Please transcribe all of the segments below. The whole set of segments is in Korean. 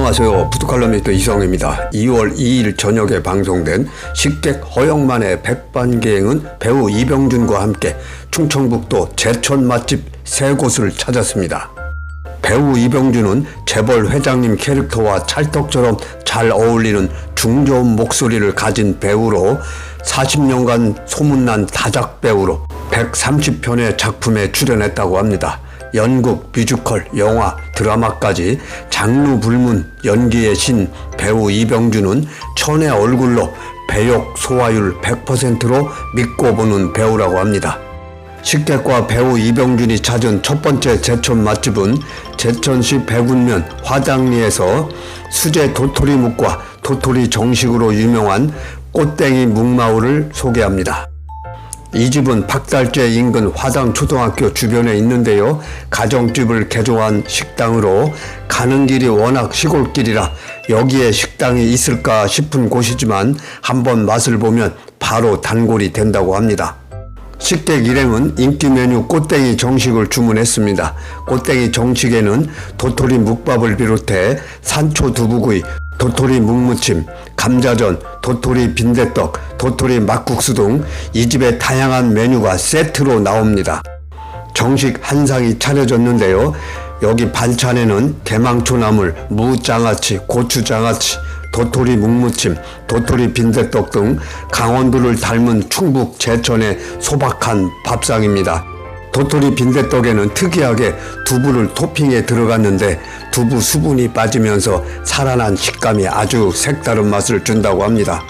안녕하세요. 푸드칼럼니스트 이성입니다. 2월 2일 저녁에 방송된 식객 허영만의 백반기행은 배우 이병준과 함께 충청북도 제천 맛집 3곳을 찾았습니다. 배우 이병준은 재벌 회장님 캐릭터와 찰떡처럼 잘 어울리는 중저음 목소리를 가진 배우로 40년간 소문난 다작 배우로 130편의 작품에 출연했다고 합니다. 연극, 뮤지컬, 영화, 드라마까지 장르 불문 연기의 신 배우 이병준은 천의 얼굴로 배역 소화율 100%로 믿고 보는 배우라고 합니다. 식객과 배우 이병준이 찾은 첫 번째 제천 맛집은 제천시 백운면 화당리에서 수제 도토리묵과 도토리 정식으로 유명한 꽃땡이 묵마을을 소개합니다. 이 집은 박달재 인근 화당초등학교 주변에 있는데요. 가정집을 개조한 식당으로 가는 길이 워낙 시골길이라 여기에 식당이 있을까 싶은 곳이지만 한번 맛을 보면 바로 단골이 된다고 합니다. 식객 일행은 인기 메뉴 꽃땡이 정식을 주문했습니다. 꽃땡이 정식에는 도토리 묵밥을 비롯해 산초 두부구이, 도토리 묵무침, 감자전, 도토리 빈대떡, 도토리 막국수 등 이 집의 다양한 메뉴가 세트로 나옵니다. 정식 한 상이 차려졌는데요. 여기 반찬에는 대망초나물, 무장아찌, 고추장아찌, 도토리 묵무침, 도토리 빈대떡 등 강원도를 닮은 충북 제천의 소박한 밥상입니다. 도토리 빈대떡에는 특이하게 두부를 토핑에 들어갔는데 두부 수분이 빠지면서 살아난 식감이 아주 색다른 맛을 준다고 합니다.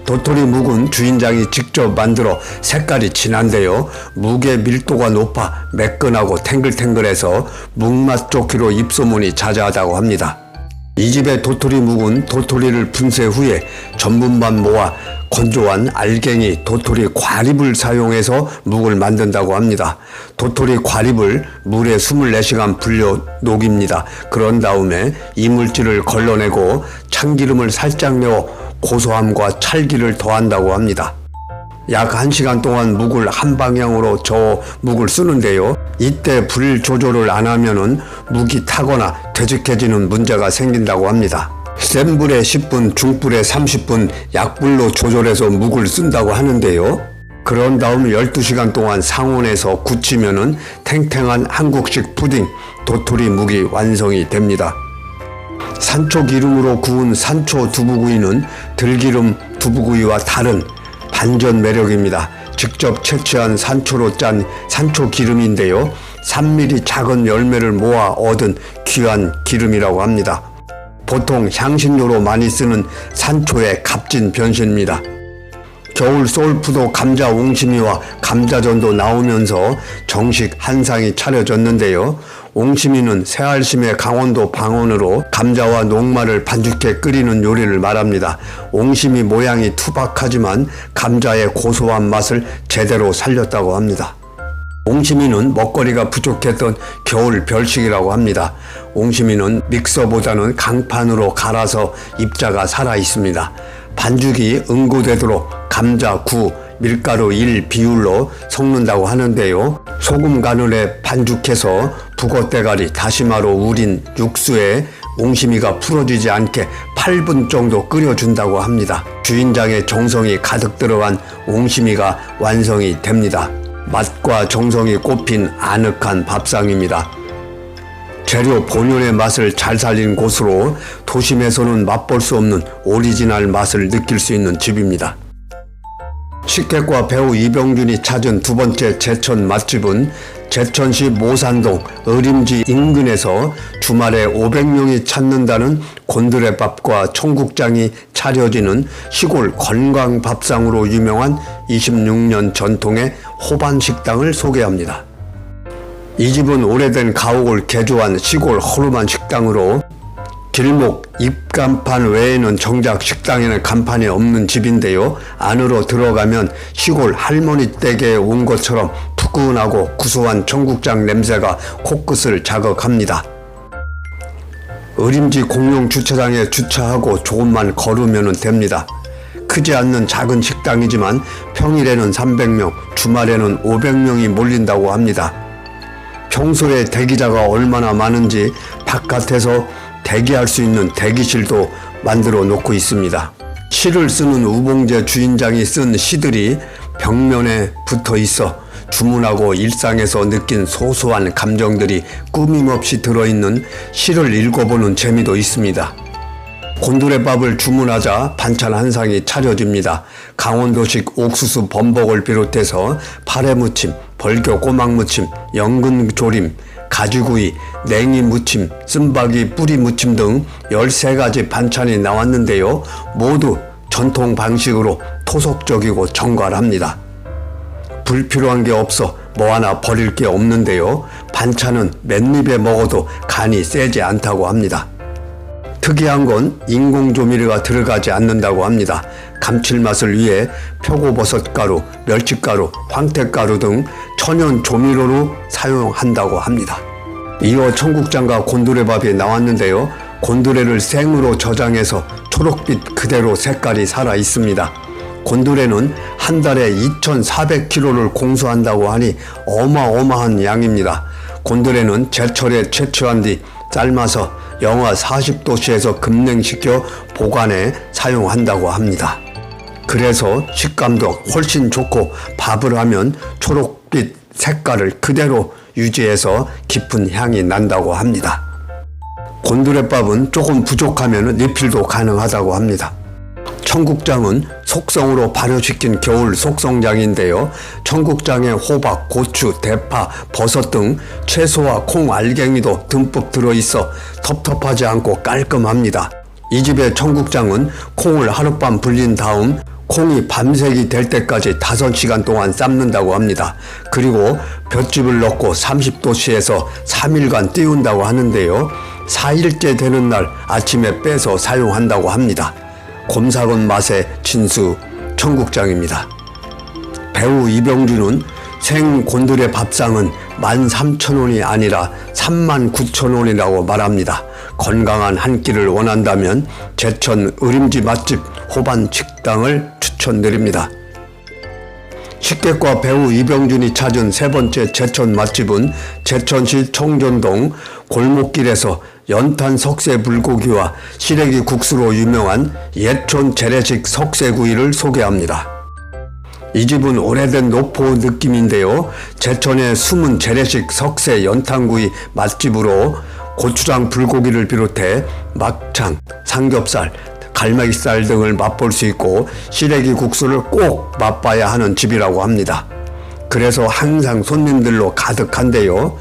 도토리 묵은 주인장이 직접 만들어 색깔이 진한데요. 묵의 밀도가 높아 매끈하고 탱글탱글해서 묵맛 좋기로 입소문이 자자하다고 합니다. 이 집의 도토리 묵은 도토리를 분쇄 후에 전분만 모아 건조한 알갱이 도토리 과립을 사용해서 묵을 만든다고 합니다. 도토리 과립을 물에 24시간 불려 녹입니다. 그런 다음에 이물질을 걸러내고 참기름을 살짝 내어 고소함과 찰기를 더한다고 합니다. 약 1시간 동안 묵을 한 방향으로 저어 묵을 쓰는데요. 이때 불 조절을 안 하면은 묵이 타거나 되직해지는 문제가 생긴다고 합니다. 센 불에 10분, 중불에 30분 약불로 조절해서 묵을 쓴다고 하는데요. 그런 다음 12시간 동안 상온에서 굳히면은 탱탱한 한국식 푸딩, 도토리 묵이 완성이 됩니다. 산초 기름으로 구운 산초 두부구이는 들기름 두부구이와 다른 반전 매력입니다. 직접 채취한 산초로 짠 산초 기름인데요. 3mm 작은 열매를 모아 얻은 귀한 기름이라고 합니다. 보통 향신료로 많이 쓰는 산초의 값진 변신입니다. 겨울 소울푸드 감자 옹심이와 감자전도 나오면서 정식 한 상이 차려졌는데요. 옹심이는 새알심의 강원도 방언으로 감자와 녹말을 반죽해 끓이는 요리를 말합니다. 옹심이 모양이 투박하지만 감자의 고소한 맛을 제대로 살렸다고 합니다. 옹심이는 먹거리가 부족했던 겨울 별식이라고 합니다. 옹심이는 믹서보다는 강판으로 갈아서 입자가 살아 있습니다. 반죽이 응고되도록 감자 9, 밀가루 1 비율로 섞는다고 하는데요. 소금 간을에 반죽해서 북어대가리, 다시마로 우린 육수에 옹심이가 풀어지지 않게 8분 정도 끓여준다고 합니다. 주인장의 정성이 가득 들어간 옹심이가 완성이 됩니다. 맛과 정성이 꼽힌 아늑한 밥상입니다. 재료 본연의 맛을 잘 살린 곳으로 도심에서는 맛볼 수 없는 오리지널 맛을 느낄 수 있는 집입니다. 식객과 배우 이병준이 찾은 두 번째 제천 맛집은 제천시 모산동 어림지 인근에서 주말에 500명이 찾는다는 곤드레밥과 청국장이 차려지는 시골 건강밥상으로 유명한 26년 전통의 호반식당을 소개합니다. 이 집은 오래된 가옥을 개조한 시골 허름한 식당으로 길목 입간판 외에는 정작 식당에는 간판이 없는 집인데요. 안으로 들어가면 시골 할머니 댁에 온 것처럼 푸근하고 구수한 청국장 냄새가 코끝을 자극합니다. 어림지 공용 주차장에 주차하고 조금만 걸으면 됩니다. 크지 않는 작은 식당이지만 평일에는 300명, 주말에는 500명이 몰린다고 합니다. 평소에 대기자가 얼마나 많은지 바깥에서 대기할 수 있는 대기실도 만들어 놓고 있습니다. 시를 쓰는 우봉제 주인장이 쓴 시들이 벽면에 붙어 있어 주문하고 일상에서 느낀 소소한 감정들이 꾸밈없이 들어있는 시를 읽어보는 재미도 있습니다. 곤드레밥을 주문하자 반찬 한 상이 차려집니다. 강원도식 옥수수 범벅을 비롯해서 파래무침, 벌교 꼬막무침, 연근조림, 가지구이, 냉이무침, 쓴바귀 뿌리무침 등 13가지 반찬이 나왔는데요. 모두 전통 방식으로 토속적이고 정갈합니다. 불필요한 게 없어 뭐 하나 버릴 게 없는데요. 반찬은 맨입에 먹어도 간이 세지 않다고 합니다. 특이한 건 인공조미료가 들어가지 않는다고 합니다. 감칠맛을 위해 표고버섯가루, 멸치가루, 황태가루 등 천연 조미료로 사용한다고 합니다. 이어 청국장과 곤드레밥이 나왔는데요. 곤드레를 생으로 저장해서 초록빛 그대로 색깔이 살아 있습니다. 곤드레는 한 달에 2,400kg를 공수한다고 하니 어마어마한 양입니다. 곤드레는 제철에 채취한 뒤 삶아서 영하 40도씨에서 급냉시켜 보관해 사용한다고 합니다. 그래서 식감도 훨씬 좋고 밥을 하면 초록빛 색깔을 그대로 유지해서 깊은 향이 난다고 합니다. 곤드레밥은 조금 부족하면 리필도 가능하다고 합니다. 청국장은 속성으로 발효시킨 겨울 속성장인데요. 청국장에 호박, 고추, 대파, 버섯 등 채소와 콩, 알갱이도 듬뿍 들어있어 텁텁하지 않고 깔끔합니다. 이 집의 청국장은 콩을 하룻밤 불린 다음 콩이 밤색이 될 때까지 5시간 동안 삶는다고 합니다. 그리고 볏짚을 넣고 30도씨에서 3일간 띄운다고 하는데요. 4일째 되는 날 아침에 빼서 사용한다고 합니다. 곰삭은 맛의 진수 청국장입니다. 배우 이병준은 생 곤드레 밥상은 13,000원이 아니라 39,000원이라고 말합니다. 건강한 한 끼를 원한다면 제천 의림지 맛집 호반식당을 추천드립니다. 식객과 배우 이병준이 찾은 세 번째 제천 맛집은 제천시 청전동 골목길에서 연탄 석쇠 불고기와 시래기 국수로 유명한 예촌 재래식 석쇠구이를 소개합니다. 이 집은 오래된 노포 느낌인데요. 제천의 숨은 재래식 석쇠 연탄구이 맛집으로 고추장 불고기를 비롯해 막창, 삼겹살, 갈매기살 등을 맛볼 수 있고 시래기 국수를 꼭 맛봐야 하는 집이라고 합니다. 그래서 항상 손님들로 가득한데요.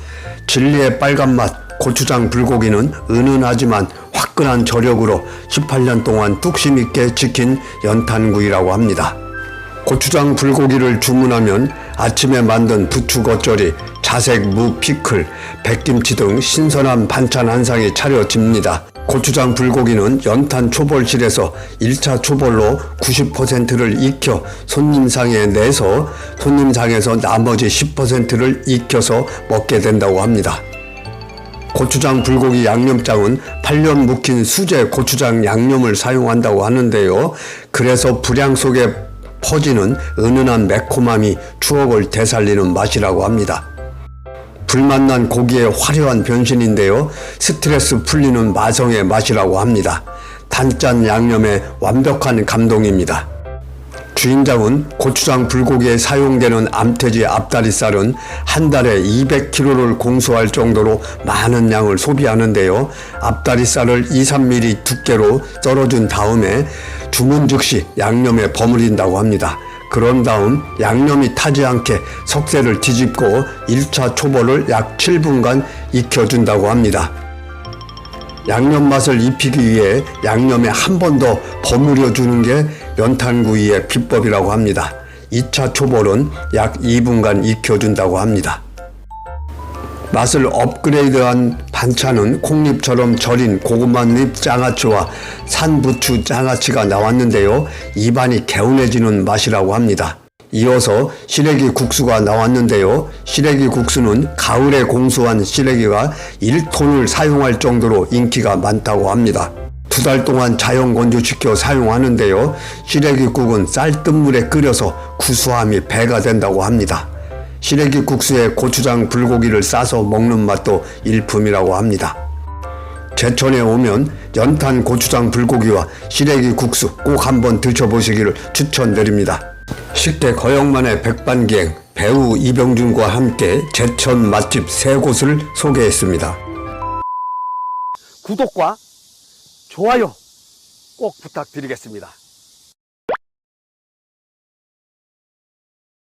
진리의 빨간맛 고추장 불고기는 은은하지만 화끈한 저력으로 18년 동안 뚝심 있게 지킨 연탄구이라고 합니다. 고추장 불고기를 주문하면 아침에 만든 부추 겉절이, 자색 무 피클, 백김치 등 신선한 반찬 한 상이 차려집니다. 고추장 불고기는 연탄 초벌실에서 1차 초벌로 90%를 익혀 손님상에 내서 손님상에서 나머지 10%를 익혀서 먹게 된다고 합니다. 고추장 불고기 양념장은 8년 묵힌 수제 고추장 양념을 사용한다고 하는데요. 그래서 불향 속에 퍼지는 은은한 매콤함이 추억을 되살리는 맛이라고 합니다. 불맛난 고기의 화려한 변신인데요. 스트레스 풀리는 마성의 맛이라고 합니다. 단짠 양념의 완벽한 감동입니다. 주인장은 고추장 불고기에 사용되는 암돼지 앞다리살은 한 달에 200kg를 공수할 정도로 많은 양을 소비하는데요. 앞다리살을 2-3mm 두께로 썰어준 다음에 주문 즉시 양념에 버무린다고 합니다. 그런 다음 양념이 타지 않게 석쇠를 뒤집고 1차 초벌을 약 7분간 익혀준다고 합니다. 양념 맛을 입히기 위해 양념에 한 번 더 버무려 주는 게 연탄구이의 비법이라고 합니다. 2차 초벌은 약 2분간 익혀준다고 합니다. 맛을 업그레이드한 반찬은 콩잎처럼 절인 고구마잎 장아찌와 산부추 장아찌가 나왔는데요. 입안이 개운해지는 맛이라고 합니다. 이어서 시래기 국수가 나왔는데요. 시래기 국수는 가을에 공수한 시래기가 1톤을 사용할 정도로 인기가 많다고 합니다. 2달 동안 자연 건조시켜 사용하는데요. 시래기국은 쌀뜨물에 끓여서 구수함이 배가 된다고 합니다. 시래기 국수에 고추장 불고기를 싸서 먹는 맛도 일품이라고 합니다. 제천에 오면 연탄 고추장 불고기와 시래기 국수 꼭 한번 드셔보시기를 추천드립니다. 식객 허영만의 백반기행 배우 이병준과 함께 제천 맛집 3곳을 소개했습니다. 구독과 좋아요 꼭 부탁드리겠습니다.